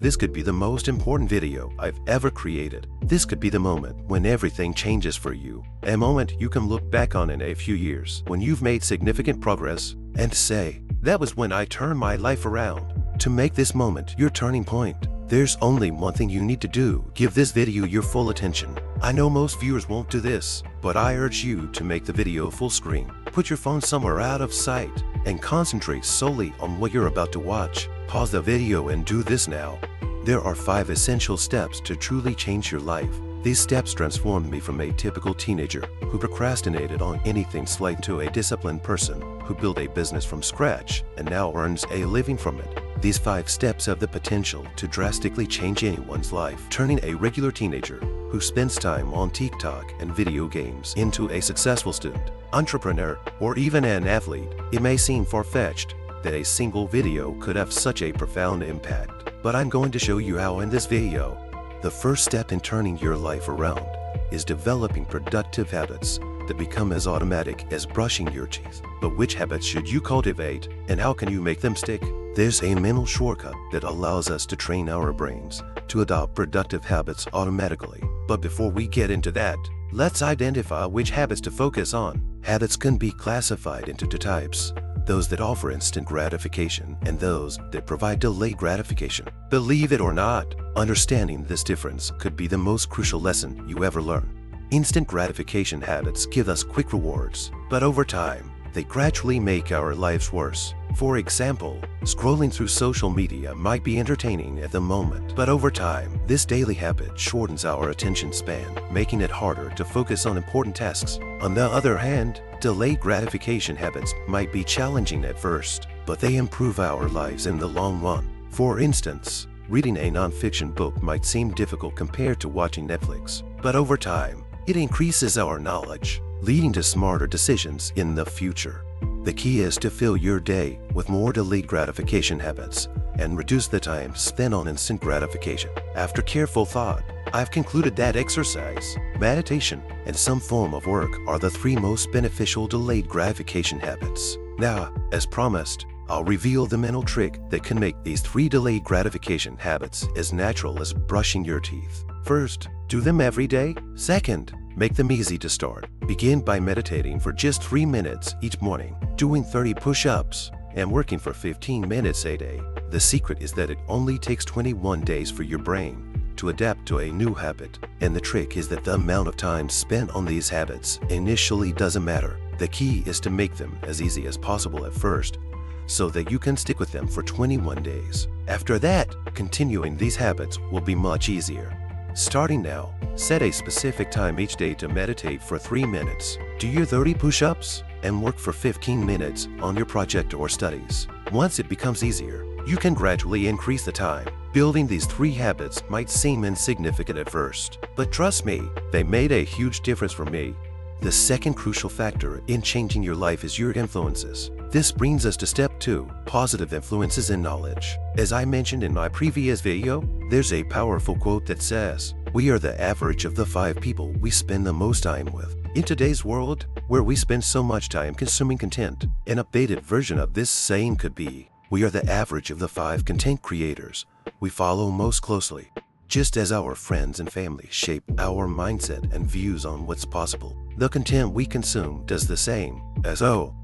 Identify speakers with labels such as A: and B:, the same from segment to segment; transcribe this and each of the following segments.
A: This could be the most important video I've ever created. This could be the moment when everything changes for you. A moment you can look back on in a few years when you've made significant progress and say, that was when I turned my life around. To make this moment your turning point, there's only one thing you need to do. Give this video your full attention. I know most viewers won't do this, but I urge you to make the video full screen. Put your phone somewhere out of sight and concentrate solely on what you're about to watch. Pause the video and do this now. There are 5 essential steps to truly change your life. These steps transformed me from a typical teenager who procrastinated on anything slight to a disciplined person who built a business from scratch and now earns a living from it. These 5 steps have the potential to drastically change anyone's life, turning a regular teenager who spends time on TikTok and video games into a successful student, entrepreneur, or even an athlete. It may seem far-fetched that a single video could have such a profound impact, but I'm going to show you how in this video. The first step in turning your life around is developing productive habits that become as automatic as brushing your teeth. But which habits should you cultivate, and how can you make them stick? There's a mental shortcut that allows us to train our brains to adopt productive habits automatically. But before we get into that, let's identify which habits to focus on. Habits can be classified into 2 types: those that offer instant gratification and those that provide delayed gratification. Believe it or not, understanding this difference could be the most crucial lesson you ever learn. Instant gratification habits give us quick rewards, but over time, they gradually make our lives worse. For example, scrolling through social media might be entertaining at the moment, but over time, this daily habit shortens our attention span, making it harder to focus on important tasks. On the other hand, delayed gratification habits might be challenging at first, but they improve our lives in the long run. For instance, reading a non-fiction book might seem difficult compared to watching Netflix, but over time, it increases our knowledge, leading to smarter decisions in the future. The key is to fill your day with more delayed gratification habits and reduce the time spent on instant gratification. After careful thought, I've concluded that exercise, meditation, and some form of work are the 3 most beneficial delayed gratification habits. Now, as promised, I'll reveal the mental trick that can make these 3 delayed gratification habits as natural as brushing your teeth. First, do them every day. Second, make them easy to start. Begin by meditating for just 3 minutes each morning, doing 30 push-ups, and working for 15 minutes a day. The secret is that it only takes 21 days for your brain to adapt to a new habit, and the trick is that the amount of time spent on these habits initially doesn't matter. The key is to make them as easy as possible at first, so that you can stick with them for 21 days. After that, continuing these habits will be much easier. Starting now, set a specific time each day to meditate for 3 minutes. Do your 30 push-ups and work for 15 minutes on your project or studies. Once it becomes easier, you can gradually increase the time. Building these 3 habits might seem insignificant at first, but trust me, they made a huge difference for me. The second crucial factor in changing your life is your influences. This brings us to step 2, positive influences and knowledge. As I mentioned in my previous video, there's a powerful quote that says, "We are the average of the 5 people we spend the most time with." In today's world, where we spend so much time consuming content, an updated version of this saying could be, "We are the average of the 5 content creators we follow most closely." Just as our friends and family shape our mindset and views on what's possible, the content we consume does the same.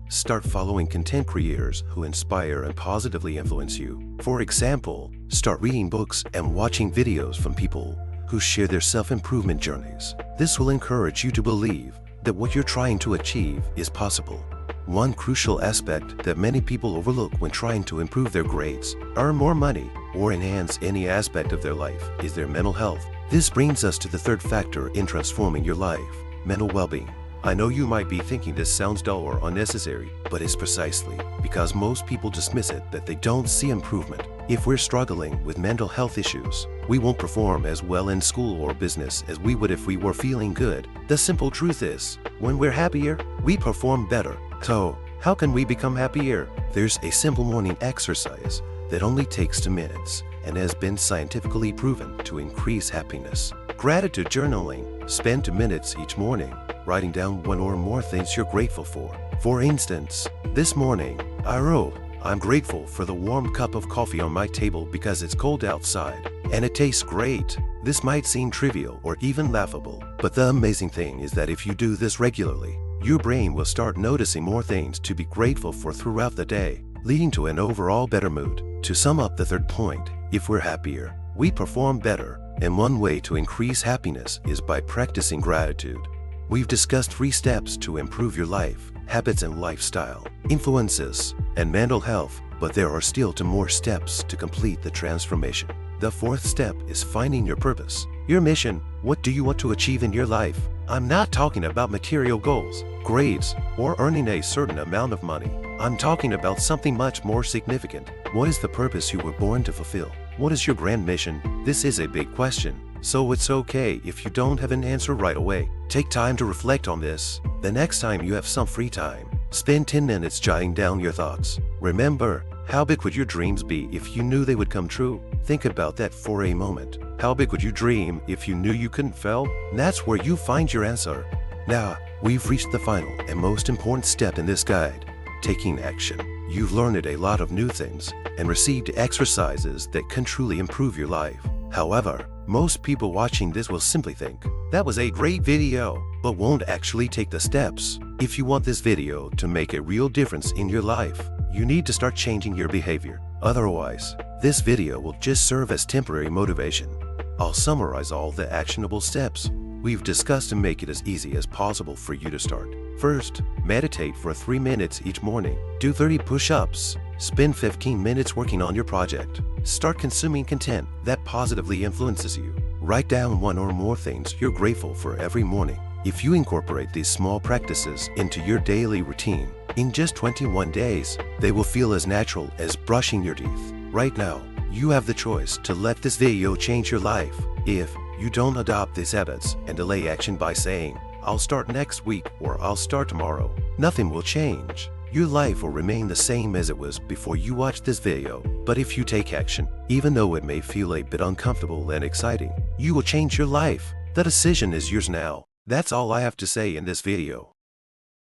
A: Start following content creators who inspire and positively influence you. For example, start reading books and watching videos from people who share their self-improvement journeys. This will encourage you to believe that what you're trying to achieve is possible. One crucial aspect that many people overlook when trying to improve their grades, earn more money, or enhance any aspect of their life is their mental health. This brings us to the 3rd factor in transforming your life, mental well-being. I know you might be thinking this sounds dull or unnecessary, but it's precisely because most people dismiss it that they don't see improvement. If we're struggling with mental health issues, we won't perform as well in school or business as we would if we were feeling good. The simple truth is, when we're happier, we perform better. So, how can we become happier? There's a simple morning exercise that only takes 2 minutes and has been scientifically proven to increase happiness. Gratitude journaling. Spend 2 minutes each morning writing down 1 or more things you're grateful for. For instance, this morning, I wrote, I'm grateful for the warm cup of coffee on my table because it's cold outside, and it tastes great. This might seem trivial or even laughable, but the amazing thing is that if you do this regularly, your brain will start noticing more things to be grateful for throughout the day, leading to an overall better mood. To sum up the third point, if we're happier, we perform better, and one way to increase happiness is by practicing gratitude. We've discussed 3 steps to improve your life, habits and lifestyle, influences, and mental health, but there are still 2 more steps to complete the transformation. The 4th step is finding your purpose, your mission. What do you want to achieve in your life? I'm not talking about material goals, grades, or earning a certain amount of money. I'm talking about something much more significant. What is the purpose you were born to fulfill? What is your grand mission? This is a big question, so it's okay if you don't have an answer right away. Take time to reflect on this. The next time you have some free time, spend 10 minutes jotting down your thoughts. Remember, how big would your dreams be if you knew they would come true? Think about that for a moment. How big would you dream if you knew you couldn't fail? That's where you find your answer. Now, we've reached the final and most important step in this guide, taking action. You've learned a lot of new things and received exercises that can truly improve your life. However, most people watching this will simply think, that was a great video, but won't actually take the steps. If you want this video to make a real difference in your life, you need to start changing your behavior. Otherwise, this video will just serve as temporary motivation. I'll summarize all the actionable steps we've discussed to make it as easy as possible for you to start. First, meditate for 3 minutes each morning. Do 30 push-ups. Spend 15 minutes working on your project. Start consuming content that positively influences you. Write down 1 or more things you're grateful for every morning. If you incorporate these small practices into your daily routine, in just 21 days, they will feel as natural as brushing your teeth. Right now, you have the choice to let this video change your life. If you don't adopt these habits and delay action by saying, I'll start next week or I'll start tomorrow, nothing will change. Your life will remain the same as it was before you watched this video. But if you take action, even though it may feel a bit uncomfortable and exciting, you will change your life. The decision is yours now. That's all I have to say in this video.